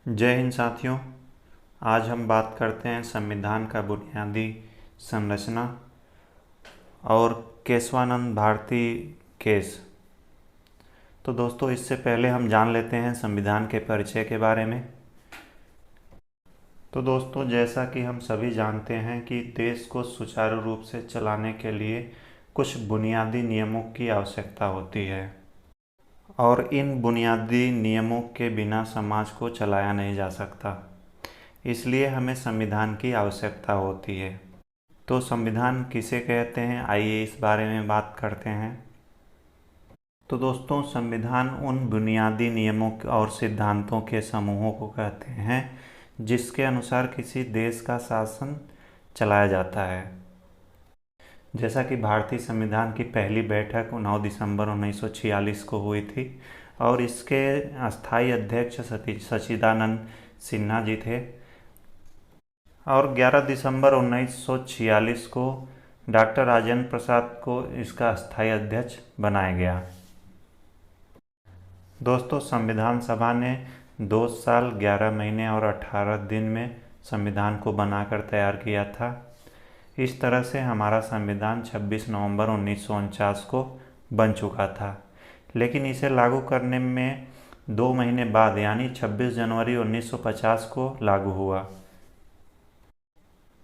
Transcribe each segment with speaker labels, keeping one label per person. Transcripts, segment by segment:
Speaker 1: जय हिंद साथियों। आज हम बात करते हैं संविधान का बुनियादी संरचना और केशवानंद भारती केस। तो दोस्तों, इससे पहले हम जान लेते हैं संविधान के परिचय के बारे में। तो दोस्तों, जैसा कि हम सभी जानते हैं कि देश को सुचारू रूप से चलाने के लिए कुछ बुनियादी नियमों की आवश्यकता होती है और इन बुनियादी नियमों के बिना समाज को चलाया नहीं जा सकता। इसलिए हमें संविधान की आवश्यकता होती है। तो संविधान किसे कहते हैं, आइए इस बारे में बात करते हैं। तो दोस्तों, संविधान उन बुनियादी नियमों और सिद्धांतों के समूहों को कहते हैं जिसके अनुसार किसी देश का शासन चलाया जाता है। जैसा कि भारतीय संविधान की पहली बैठक 9 दिसंबर 1946 को हुई थी और इसके अस्थायी अध्यक्ष सच्चिदानंद सिन्हा जी थे और 11 दिसंबर 1946 को डॉक्टर राजेंद्र प्रसाद को इसका अस्थायी अध्यक्ष बनाया गया। दोस्तों, संविधान सभा ने 2 साल 11 महीने और 18 दिन में संविधान को बनाकर तैयार किया था। इस तरह से हमारा संविधान 26 नवंबर 1949 को बन चुका था, लेकिन इसे लागू करने में 2 महीने बाद यानी 26 जनवरी 1950 को लागू हुआ।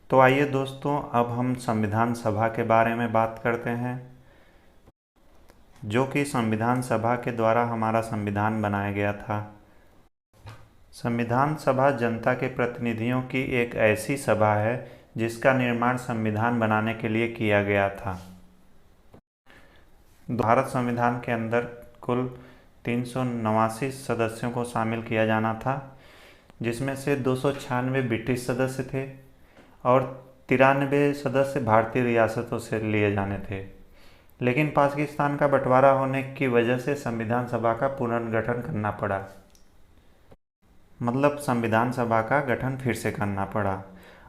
Speaker 1: तो आइए दोस्तों, अब हम संविधान सभा के बारे में बात करते हैं, जो कि संविधान सभा के द्वारा हमारा संविधान बनाया गया था। संविधान सभा जनता के प्रतिनिधियों की एक ऐसी सभा है जिसका निर्माण संविधान बनाने के लिए किया गया था। भारत संविधान के अंदर कुल 389 सदस्यों को शामिल किया जाना था, जिसमें से 296 ब्रिटिश सदस्य थे और 93 सदस्य भारतीय रियासतों से लिए जाने थे। लेकिन पाकिस्तान का बंटवारा होने की वजह से संविधान सभा का पुनर्गठन करना पड़ा, मतलब संविधान सभा का गठन फिर से करना पड़ा।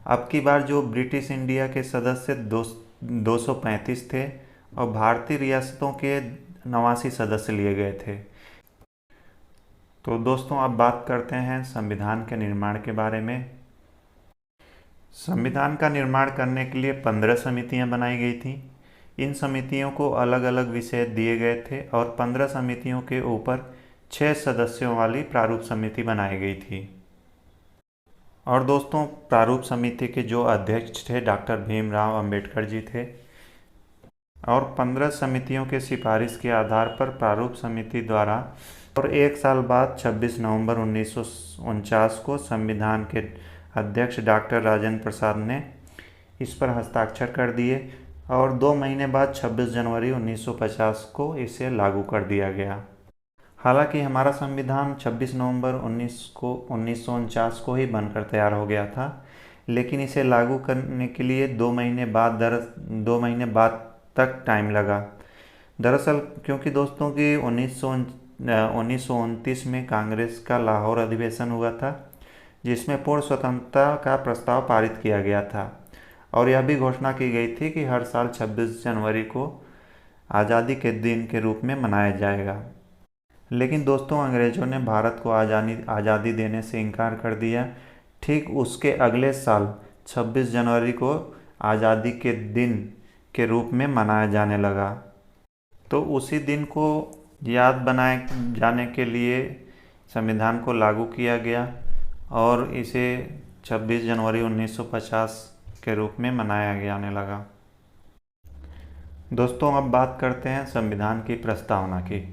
Speaker 1: अब की बार जो ब्रिटिश इंडिया के सदस्य 235 थे और भारतीय रियासतों के 89 सदस्य लिए गए थे। तो दोस्तों, अब बात करते हैं संविधान के निर्माण के बारे में। संविधान का निर्माण करने के लिए 15 समितियां बनाई गई थीं। इन समितियों को अलग अलग विषय दिए गए थे और 15 समितियों के ऊपर 6 सदस्यों वाली प्रारूप समिति बनाई गई थी। और दोस्तों, प्रारूप समिति के जो अध्यक्ष थे डॉक्टर भीमराव अंबेडकर जी थे और 15 समितियों के सिफारिश के आधार पर प्रारूप समिति द्वारा और 1 साल बाद 26 नवंबर 1949 को संविधान के अध्यक्ष डॉक्टर राजेंद्र प्रसाद ने इस पर हस्ताक्षर कर दिए और 2 महीने बाद 26 जनवरी 1950 को इसे लागू कर दिया गया। हालांकि हमारा संविधान 26 नवंबर 1949 को ही बनकर तैयार हो गया था, लेकिन इसे लागू करने के लिए 2 महीने बाद तक टाइम लगा। दरअसल क्योंकि दोस्तों कि 1929 में कांग्रेस का लाहौर अधिवेशन हुआ था, जिसमें पूर्ण स्वतंत्रता का प्रस्ताव पारित किया गया था और यह भी घोषणा की गई थी कि हर साल 26 जनवरी को आज़ादी के दिन के रूप में मनाया जाएगा। लेकिन दोस्तों, अंग्रेज़ों ने भारत को आज़ादी देने से इनकार कर दिया। ठीक उसके अगले साल 26 जनवरी को आज़ादी के दिन के रूप में मनाया जाने लगा। तो उसी दिन को याद बनाए जाने के लिए संविधान को लागू किया गया और इसे 26 जनवरी 1950 के रूप में मनाया जाने लगा। दोस्तों, अब बात करते हैं संविधान की प्रस्तावना की।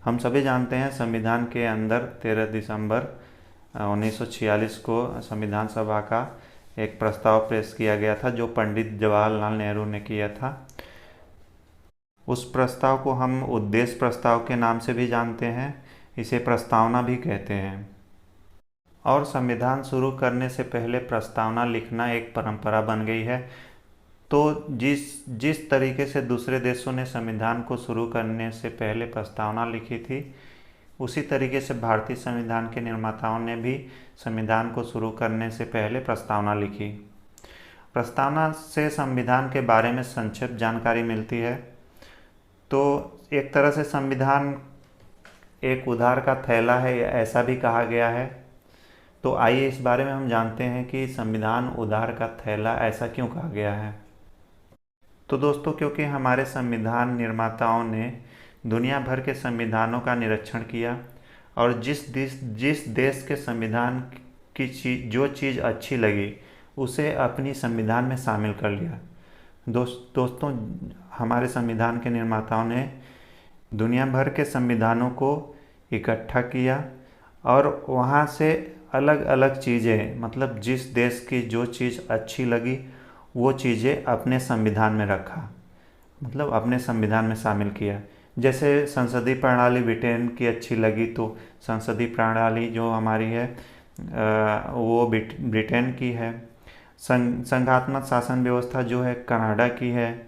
Speaker 1: हम सभी जानते हैं संविधान के अंदर 13 दिसंबर 1946 को संविधान सभा का एक प्रस्ताव पेश किया गया था, जो पंडित जवाहरलाल नेहरू ने किया था। उस प्रस्ताव को हम उद्देश्य प्रस्ताव के नाम से भी जानते हैं, इसे प्रस्तावना भी कहते हैं। और संविधान शुरू करने से पहले प्रस्तावना लिखना एक परंपरा बन गई है। तो जिस तरीके से दूसरे देशों ने संविधान को शुरू करने से पहले प्रस्तावना लिखी थी, उसी तरीके से भारतीय संविधान के निर्माताओं ने भी संविधान को शुरू करने से पहले प्रस्तावना लिखी। प्रस्तावना से संविधान के बारे में संक्षिप्त जानकारी मिलती है। तो एक तरह से संविधान एक उधार का थैला है, ऐसा भी कहा गया है। तो आइए इस बारे में हम जानते हैं कि संविधान उधार का थैला ऐसा क्यों कहा गया है। तो दोस्तों, क्योंकि हमारे संविधान निर्माताओं ने दुनिया भर के संविधानों का निरीक्षण किया और जिस देश के संविधान की जो चीज़ अच्छी लगी उसे अपनी संविधान में शामिल कर लिया। दोस्तों, हमारे संविधान के निर्माताओं ने दुनिया भर के संविधानों को इकट्ठा किया और वहाँ से अलग अलग चीज़ें, मतलब जिस देश की जो चीज़ अच्छी लगी वो चीज़ें अपने संविधान में रखा, मतलब अपने संविधान में शामिल किया। जैसे संसदीय प्रणाली ब्रिटेन की अच्छी लगी तो संसदीय प्रणाली जो हमारी है वो ब्रिटेन की है। संघात्मक शासन व्यवस्था जो है कनाडा की है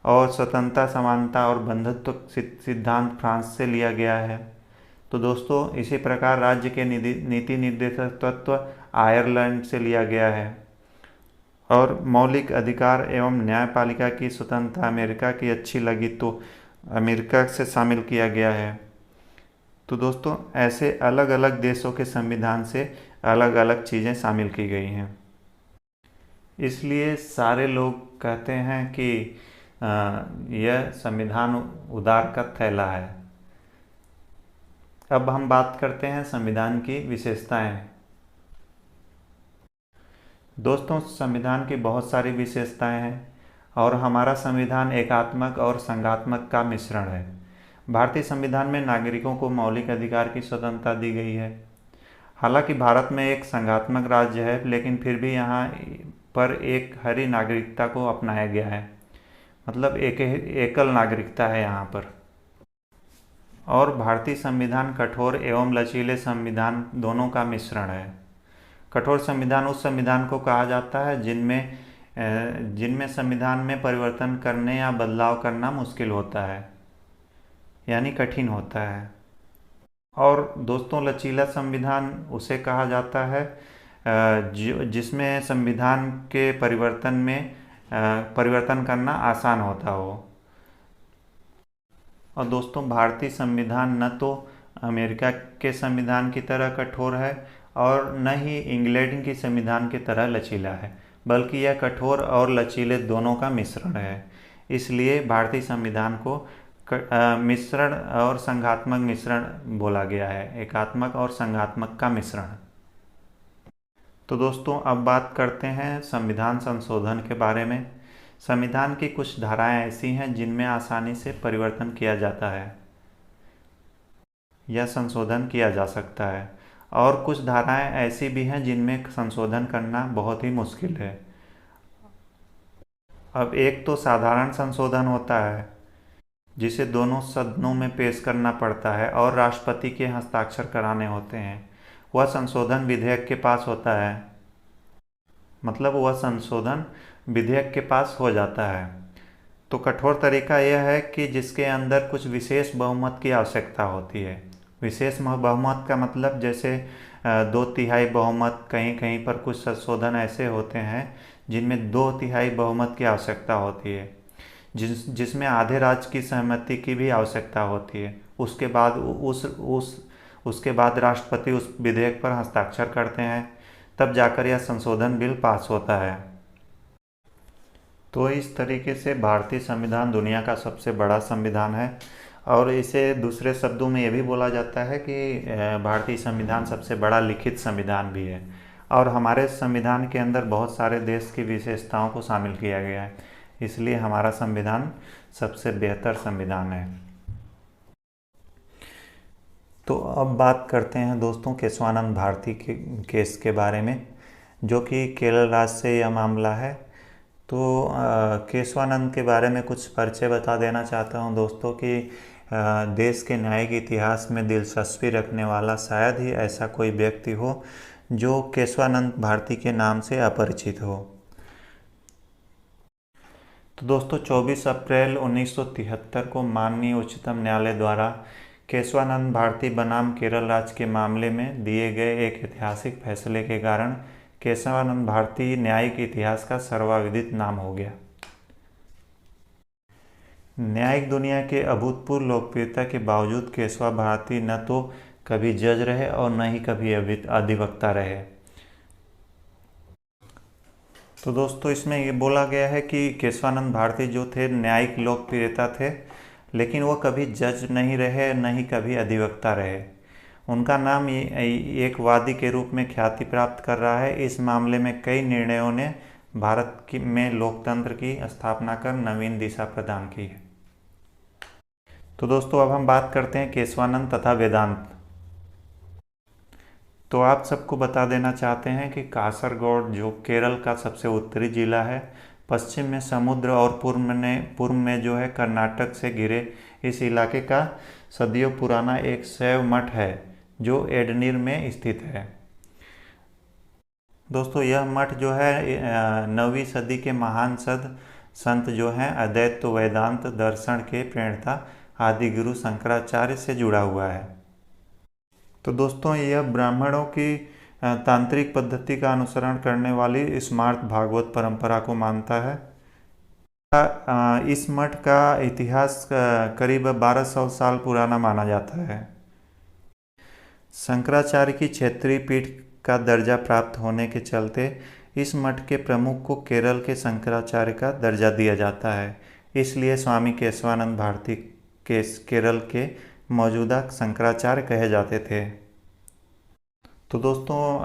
Speaker 1: और स्वतंत्रता, समानता और बंधुत्व सिद्धांत फ्रांस से लिया गया है। तो दोस्तों, इसी प्रकार राज्य के नीति निर्देशक तत्व आयरलैंड से लिया गया है और मौलिक अधिकार एवं न्यायपालिका की स्वतंत्रता अमेरिका की अच्छी लगी तो अमेरिका से शामिल किया गया है। तो दोस्तों, ऐसे अलग अलग देशों के संविधान से अलग अलग चीज़ें शामिल की गई हैं। इसलिए सारे लोग कहते हैं कि यह संविधान उधार का थैला है। अब हम बात करते हैं संविधान की विशेषताएं। दोस्तों, संविधान की बहुत सारी विशेषताएं हैं और हमारा संविधान एकात्मक और संघात्मक का मिश्रण है। भारतीय संविधान में नागरिकों को मौलिक अधिकार की स्वतंत्रता दी गई है। हालांकि भारत में एक संघात्मक राज्य है, लेकिन फिर भी यहाँ पर एक हरी नागरिकता को अपनाया गया है, मतलब एकल नागरिकता है यहाँ पर। और भारतीय संविधान कठोर एवं लचीले संविधान दोनों का मिश्रण है। कठोर संविधान उस संविधान को कहा जाता है जिनमें संविधान में परिवर्तन करने या बदलाव करना मुश्किल होता है, यानी कठिन होता है। और दोस्तों, लचीला संविधान उसे कहा जाता है जिसमें संविधान के परिवर्तन करना आसान होता हो। और दोस्तों, भारतीय संविधान न तो अमेरिका के संविधान की तरह कठोर है और न ही इंग्लैंड की संविधान की तरह लचीला है, बल्कि यह कठोर और लचीले दोनों का मिश्रण है। इसलिए भारतीय संविधान को मिश्रण और संघात्मक मिश्रण बोला गया है, एकात्मक और संघात्मक का मिश्रण। तो दोस्तों, अब बात करते हैं संविधान संशोधन के बारे में। संविधान की कुछ धाराएं ऐसी हैं जिनमें आसानी से परिवर्तन किया जाता है या संशोधन किया जा सकता है, और कुछ धाराएं ऐसी भी हैं जिनमें संशोधन करना बहुत ही मुश्किल है। अब एक तो साधारण संशोधन होता है जिसे दोनों सदनों में पेश करना पड़ता है और राष्ट्रपति के हस्ताक्षर कराने होते हैं। वह संशोधन विधेयक के पास होता है, मतलब वह संशोधन विधेयक के पास हो जाता है। तो कठोर तरीका यह है कि जिसके अंदर कुछ विशेष बहुमत की आवश्यकता होती है। विशेष बहुमत का मतलब जैसे 2/3 बहुमत, कहीं कहीं पर कुछ संशोधन ऐसे होते हैं जिनमें 2/3 बहुमत की आवश्यकता होती है, जिसमें आधे राज्य की सहमति की भी आवश्यकता होती है। उसके बाद राष्ट्रपति उस विधेयक पर हस्ताक्षर करते हैं, तब जाकर यह संशोधन बिल पास होता है। तो इस तरीके से भारतीय संविधान दुनिया का सबसे बड़ा संविधान है और इसे दूसरे शब्दों में यह भी बोला जाता है कि भारतीय संविधान सबसे बड़ा लिखित संविधान भी है। और हमारे संविधान के अंदर बहुत सारे देश की विशेषताओं को शामिल किया गया है, इसलिए हमारा संविधान सबसे बेहतर संविधान है। तो अब बात करते हैं दोस्तों केशवानंद भारती के केस के बारे में, जो कि केरल राज्य से यह मामला है। तो केशवानंद के बारे में कुछ परिचय बता देना चाहता हूं दोस्तों कि देश के न्यायिक इतिहास में दिलचस्पी रखने वाला शायद ही ऐसा कोई व्यक्ति हो जो केशवानंद भारती के नाम से अपरिचित हो। तो दोस्तों, 24 अप्रैल 1973 को माननीय उच्चतम न्यायालय द्वारा केशवानंद भारती बनाम केरल राज्य के मामले में दिए गए एक ऐतिहासिक फैसले के कारण केशवानंद भारती न्यायिक इतिहास का सर्वविदित नाम हो गया। न्यायिक दुनिया के अभूतपूर्व लोकप्रियता के बावजूद केशवा भारती न तो कभी जज रहे और न ही कभी अधिवक्ता रहे। तो दोस्तों इसमें ये बोला गया है कि केशवानंद भारती जो थे न्यायिक लोकप्रियता थे, लेकिन वो कभी जज नहीं रहे, न ही कभी अधिवक्ता रहे। उनका नाम एक वादी के रूप में ख्याति प्राप्त कर रहा है। इस मामले में कई निर्णयों ने भारत की में लोकतंत्र की स्थापना कर नवीन दिशा प्रदान की है। तो दोस्तों अब हम बात करते हैं केशवानंद तथा वेदांत। तो आप सबको बता देना चाहते हैं कि कासरगोड जो केरल का सबसे उत्तरी जिला है, पश्चिम में समुद्र और पूर्व में जो है कर्नाटक से घिरे इस इलाके का सदियों पुराना एक शैव मठ है जो एडनीर में स्थित है। दोस्तों यह मठ जो है 9वीं सदी के महान संत जो हैं अद्वैत वेदांत दर्शन के प्रणेता आदि गुरु शंकराचार्य से जुड़ा हुआ है। तो दोस्तों यह ब्राह्मणों की तांत्रिक पद्धति का अनुसरण करने वाली स्मार्त भागवत परंपरा को मानता है। इस मठ का इतिहास करीब 1200 साल पुराना माना जाता है। शंकराचार्य की क्षेत्रीय पीठ का दर्जा प्राप्त होने के चलते इस मठ के प्रमुख को केरल के शंकराचार्य का दर्जा दिया जाता है। इसलिए स्वामी केशवानंद भारती केरल के मौजूदा शंकराचार्य कहे जाते थे। तो दोस्तों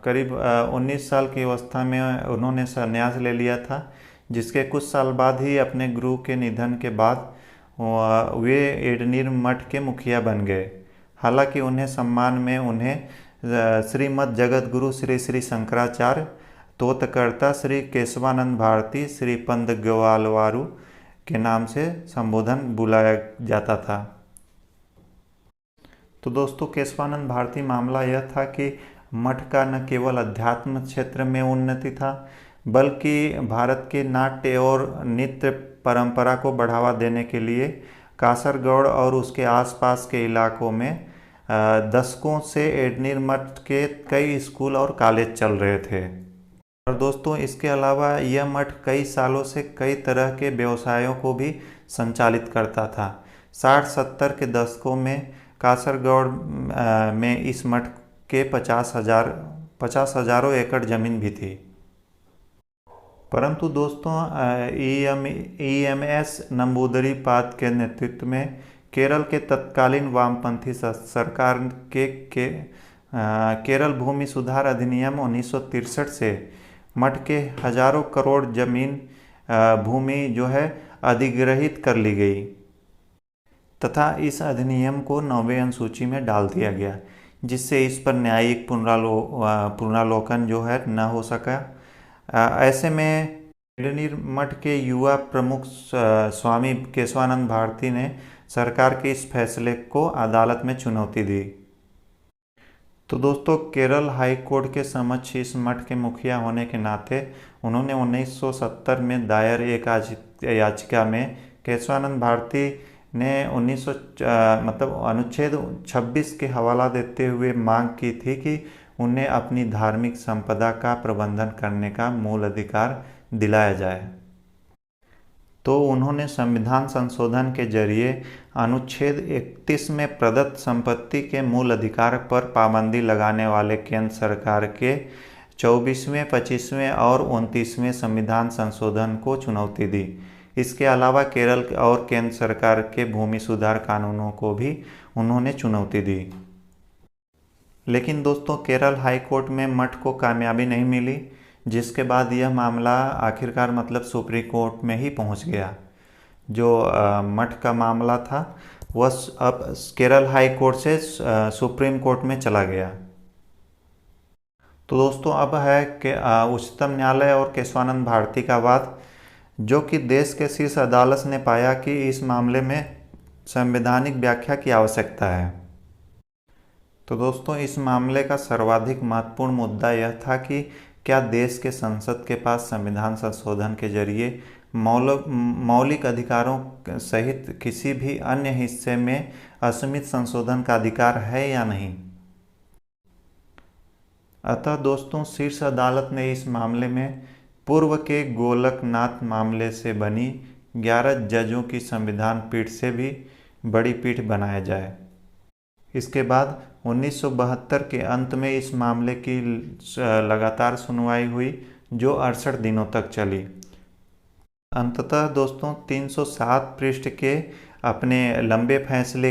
Speaker 1: करीब 19 साल की अवस्था में उन्होंने संन्यास ले लिया था, जिसके कुछ साल बाद ही अपने गुरु के निधन के बाद वे एडनीर मठ के मुखिया बन गए। हालांकि उन्हें सम्मान में उन्हें श्रीमद् जगत गुरु श्री श्री शंकराचार्य तोतकर्ता श्री केशवानंद भारती श्री पंद ग्वालवारू के नाम से संबोधन बुलाया जाता था। तो दोस्तों केशवानंद भारती मामला यह था कि मठ का न केवल अध्यात्म क्षेत्र में उन्नति था, बल्कि भारत के नाट्य और नृत्य परंपरा को बढ़ावा देने के लिए कासरगोड और उसके आसपास के इलाकों में दशकों से एडनीर मठ के कई स्कूल और कॉलेज चल रहे थे। और दोस्तों इसके अलावा यह मठ कई सालों से कई तरह के व्यवसायों को भी संचालित करता था। 60-70 के दशकों में कासरगोड में इस मठ के 50 हजारों एकड़ जमीन भी थी। परंतु दोस्तों EMS नंबूदरीपाद के नेतृत्व में केरल के तत्कालीन वामपंथी सरकार के केरल भूमि सुधार अधिनियम 1963 से मठ के हजारों करोड़ जमीन भूमि जो है अधिग्रहित कर ली गई तथा इस अधिनियम को 9वें अनुसूची में डाल दिया गया, जिससे इस पर न्यायिक पुनरावलोकन जो है न हो सका। ऐसे में एडनीर मठ के युवा प्रमुख स्वामी केशवानंद भारती ने सरकार के इस फैसले को अदालत में चुनौती दी। तो दोस्तों केरल हाई कोर्ट के समक्ष इस मठ के मुखिया होने के नाते उन्होंने 1970 में दायर एक याचिका में केशवानंद भारती ने अनुच्छेद 26 के हवाला देते हुए मांग की थी कि उन्हें अपनी धार्मिक संपदा का प्रबंधन करने का मूल अधिकार दिलाया जाए। तो उन्होंने संविधान संशोधन के जरिए अनुच्छेद 31 में प्रदत्त संपत्ति के मूल अधिकार पर पाबंदी लगाने वाले केंद्र सरकार के 24वें, 25वें और 29वें संविधान संशोधन को चुनौती दी। इसके अलावा केरल और केंद्र सरकार के भूमि सुधार कानूनों को भी उन्होंने चुनौती दी। लेकिन दोस्तों केरल हाई कोर्ट में मठ को कामयाबी नहीं मिली, जिसके बाद यह मामला आखिरकार सुप्रीम कोर्ट में ही पहुंच गया। जो मठ का मामला था वह अब केरल हाई कोर्ट से सुप्रीम कोर्ट में चला गया। तो दोस्तों अब है कि उच्चतम न्यायालय और केशवानंद भारती का वाद, जो कि देश के शीर्ष अदालत ने पाया कि इस मामले में संवैधानिक व्याख्या की आवश्यकता है। तो दोस्तों इस मामले का सर्वाधिक महत्वपूर्ण मुद्दा यह था कि क्या देश के संसद के पास संविधान संशोधन के जरिए मौलिक अधिकारों सहित किसी भी अन्य हिस्से में असीमित संशोधन का अधिकार है या नहीं। अतः दोस्तों शीर्ष अदालत ने इस मामले में पूर्व के गोलकनाथ मामले से बनी 11 जजों की संविधान पीठ से भी बड़ी पीठ बनाया जाए। इसके बाद 1972 के अंत में इस मामले की लगातार सुनवाई हुई, जो 68 दिनों तक चली। अंततः दोस्तों 307 पृष्ठ के अपने लंबे फैसले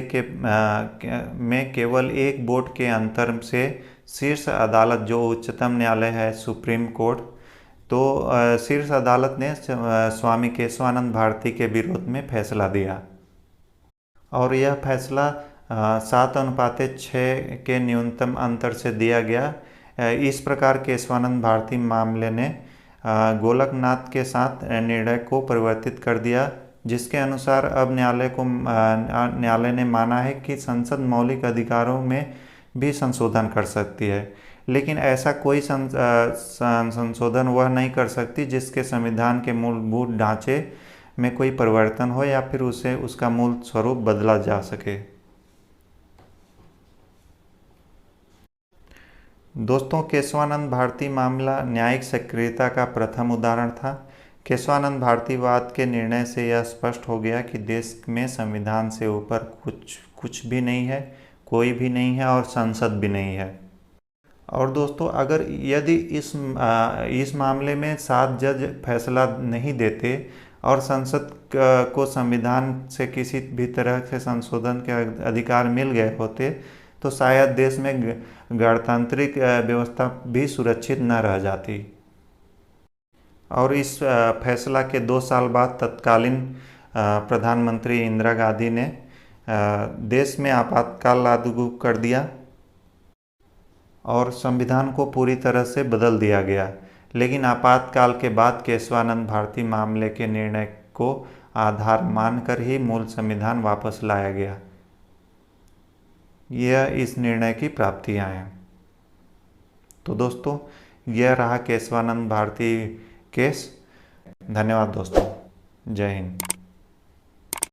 Speaker 1: में केवल एक वोट के अंतर से शीर्ष अदालत, जो उच्चतम न्यायालय है, सुप्रीम कोर्ट, तो शीर्ष अदालत ने स्वामी केशवानंद भारती के विरोध में फैसला दिया और यह फैसला 7:6 के न्यूनतम अंतर से दिया गया। इस प्रकार केशवानंद भारती मामले ने गोलकनाथ के साथ निर्णय को परिवर्तित कर दिया, जिसके अनुसार अब न्यायालय ने माना है कि संसद मौलिक अधिकारों में भी संशोधन कर सकती है, लेकिन ऐसा कोई संशोधन वह नहीं कर सकती जिसके संविधान के मूलभूत ढांचे में कोई परिवर्तन हो या फिर उसका मूल स्वरूप बदला जा सके। दोस्तों, केशवानंद भारती मामला न्यायिक सक्रियता का प्रथम उदाहरण था। केशवानंद भारतीवाद के निर्णय से यह स्पष्ट हो गया कि देश में संविधान से ऊपर कुछ भी नहीं है, कोई भी नहीं है और संसद भी नहीं है। और दोस्तों, यदि इस मामले में 7 जज फैसला नहीं देते और संसद को संविधान से किसी भी तरह से संशोधन के अधिकार मिल गए होते तो शायद देश में गणतांत्रिक व्यवस्था भी सुरक्षित न रह जाती। और इस फैसला के 2 साल बाद तत्कालीन प्रधानमंत्री इंदिरा गांधी ने देश में आपातकाल लागू कर दिया और संविधान को पूरी तरह से बदल दिया गया। लेकिन आपातकाल के बाद केशवानंद भारती मामले के निर्णय को आधार मानकर ही मूल संविधान वापस लाया गया। यह इस निर्णय की प्राप्तियां हैं। तो दोस्तों, यह रहा केशवानंद भारती केस। धन्यवाद दोस्तों। जय हिंद।